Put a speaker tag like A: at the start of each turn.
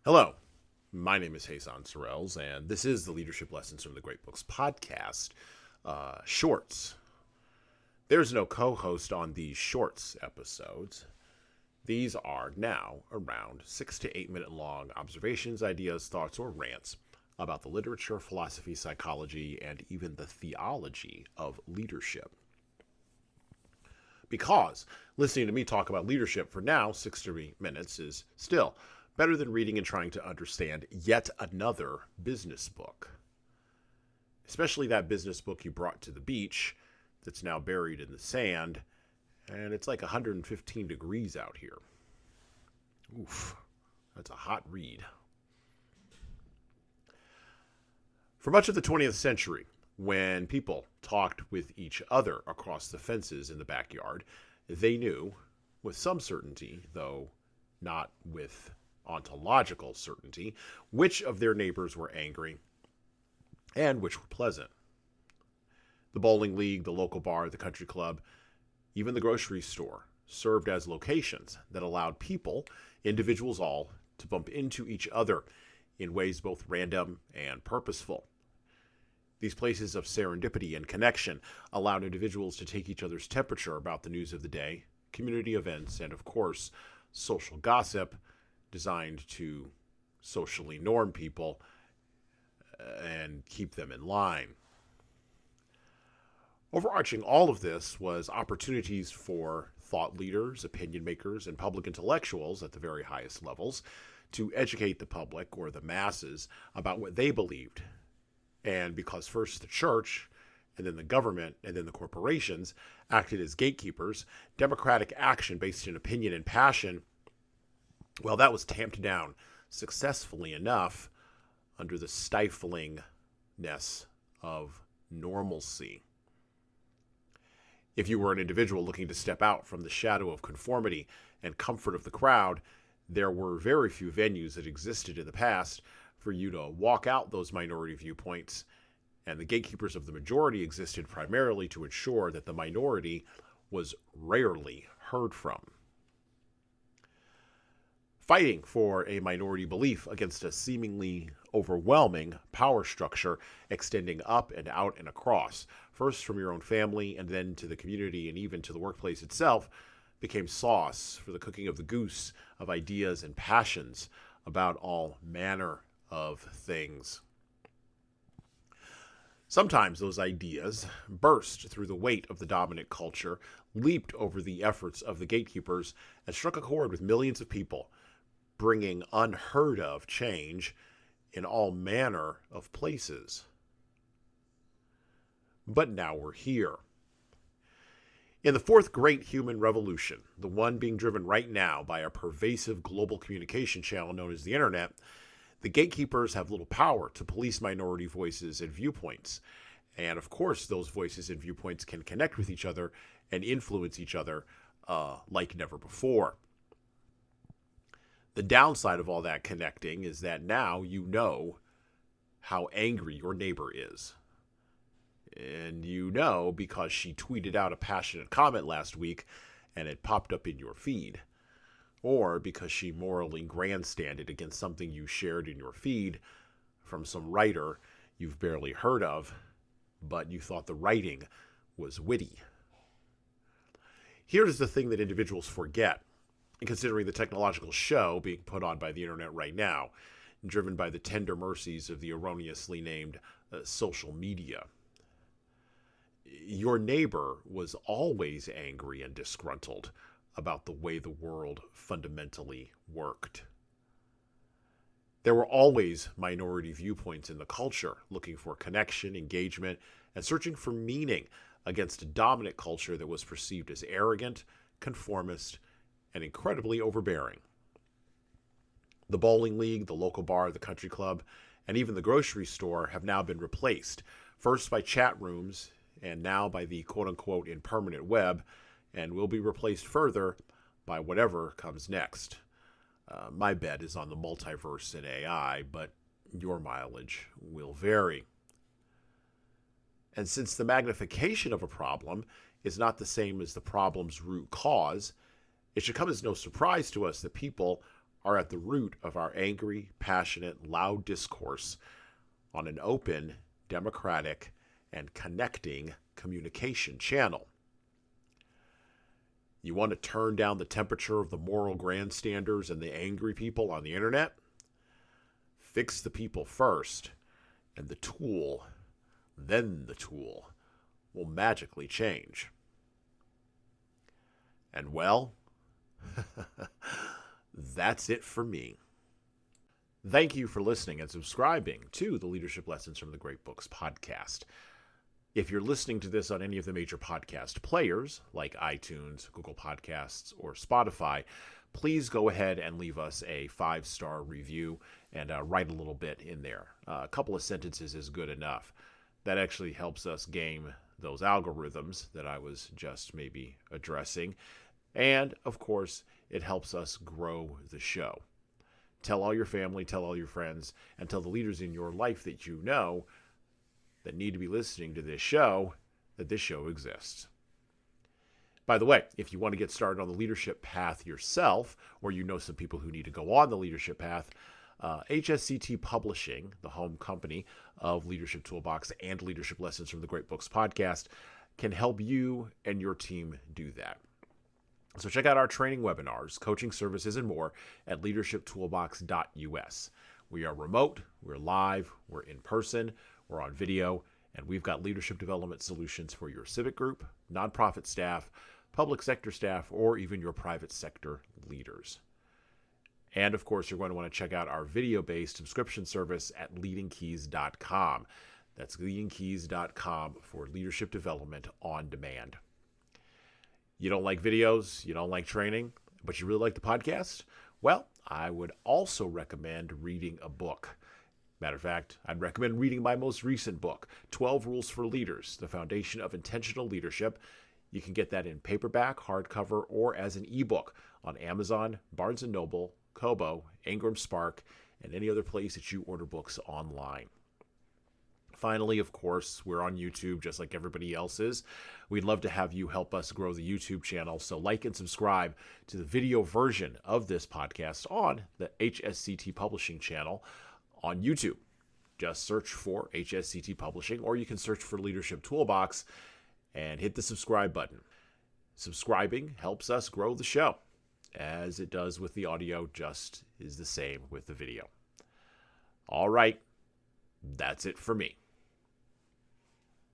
A: Hello, my name is Hasan Sorrells, and this is the Leadership Lessons from the Great Books podcast. Shorts. There's no co-host on these shorts episodes. These are now around 6 to 8 minute long observations, ideas, thoughts, or rants about the literature, philosophy, psychology, and even the theology of leadership. Because listening to me talk about leadership for now 6 to 8 minutes is still better than reading and trying to understand yet another business book. Especially that business book you brought to the beach that's now buried in the sand, and it's like 115 degrees out here. Oof, that's a hot read. For much of the 20th century, when people talked with each other across the fences in the backyard, they knew, with some certainty, though not with ontological certainty, which of their neighbors were angry and which were pleasant. The bowling league, the local bar, the country club, even the grocery store served as locations that allowed people, individuals all, to bump into each other in ways both random and purposeful. These places of serendipity and connection allowed individuals to take each other's temperature about the news of the day, community events, and of course, social gossip designed to socially norm people and keep them in line. Overarching all of this was opportunities for thought leaders, opinion makers, and public intellectuals at the very highest levels to educate the public or the masses about what they believed. And because first the church, and then the government, and then the corporations acted as gatekeepers, democratic action based in opinion and passion, well, that was tamped down successfully enough under the stiflingness of normalcy. If you were an individual looking to step out from the shadow of conformity and comfort of the crowd, there were very few venues that existed in the past for you to walk out those minority viewpoints, and the gatekeepers of the majority existed primarily to ensure that the minority was rarely heard from. Fighting for a minority belief against a seemingly overwhelming power structure extending up and out and across, first from your own family and then to the community and even to the workplace itself, became sauce for the cooking of the goose of ideas and passions about all manner of things. Sometimes those ideas burst through the weight of the dominant culture, leaped over the efforts of the gatekeepers, and struck a chord with millions of people, bringing unheard of change in all manner of places. But now we're here. In the fourth great human revolution, the one being driven right now by a pervasive global communication channel known as the internet, the gatekeepers have little power to police minority voices and viewpoints. And of course, those voices and viewpoints can connect with each other and influence each other like never before. The downside of all that connecting is that now you know how angry your neighbor is. And you know because she tweeted out a passionate comment last week and it popped up in your feed. Or because she morally grandstanded against something you shared in your feed from some writer you've barely heard of, but you thought the writing was witty. Here's the thing that individuals forget, considering the technological show being put on by the internet right now, driven by the tender mercies of the erroneously named social media. Your neighbor was always angry and disgruntled about the way the world fundamentally worked. There were always minority viewpoints in the culture, looking for connection, engagement, and searching for meaning against a dominant culture that was perceived as arrogant, conformist, and incredibly overbearing. The bowling league, the local bar, the country club, and even the grocery store have now been replaced, first by chat rooms and now by the quote-unquote impermanent web, and will be replaced further by whatever comes next. My bet is on the multiverse and AI, but your mileage will vary. And since the magnification of a problem is not the same as the problem's root cause, it should come as no surprise to us that people are at the root of our angry, passionate, loud discourse on an open, democratic, and connecting communication channel. You want to turn down the temperature of the moral grandstanders and the angry people on the internet? Fix the people first, and the tool, then the tool, will magically change. And well, that's it for me. Thank you for listening and subscribing to the Leadership Lessons from the Great Books podcast. If you're listening to this on any of the major podcast players, like iTunes, Google Podcasts, or Spotify, please go ahead and leave us a 5-star review and write a little bit in there. A couple of sentences is good enough. That actually helps us game those algorithms that I was just maybe addressing. And, of course, it helps us grow the show. Tell all your family, tell all your friends, and tell the leaders in your life that you know that need to be listening to this show, that this show exists. By the way, if you want to get started on the leadership path yourself, or you know some people who need to go on the leadership path, HSCT Publishing, the home company of Leadership Toolbox and Leadership Lessons from the Great Books podcast, can help you and your team do that. So check out our training webinars, coaching services, and more at leadershiptoolbox.us. We are remote, we're live, we're in person, we're on video, and we've got leadership development solutions for your civic group, nonprofit staff, public sector staff, or even your private sector leaders. And of course, you're going to want to check out our video-based subscription service at leadingkeys.com. That's leadingkeys.com for leadership development on demand. You don't like videos, you don't like training, but you really like the podcast? Well, I would also recommend reading a book. Matter of fact, I'd recommend reading my most recent book, 12 Rules for Leaders, The Foundation of Intentional Leadership. You can get that in paperback, hardcover, or as an ebook on Amazon, Barnes & Noble, Kobo, Ingram Spark, and any other place that you order books online. Finally, of course, we're on YouTube just like everybody else is. We'd love to have you help us grow the YouTube channel, so like and subscribe to the video version of this podcast on the HSCT Publishing channel on YouTube. Just search for HSCT Publishing, or you can search for Leadership Toolbox and hit the subscribe button. Subscribing helps us grow the show. As it does with the audio, just is the same with the video. All right, that's it for me.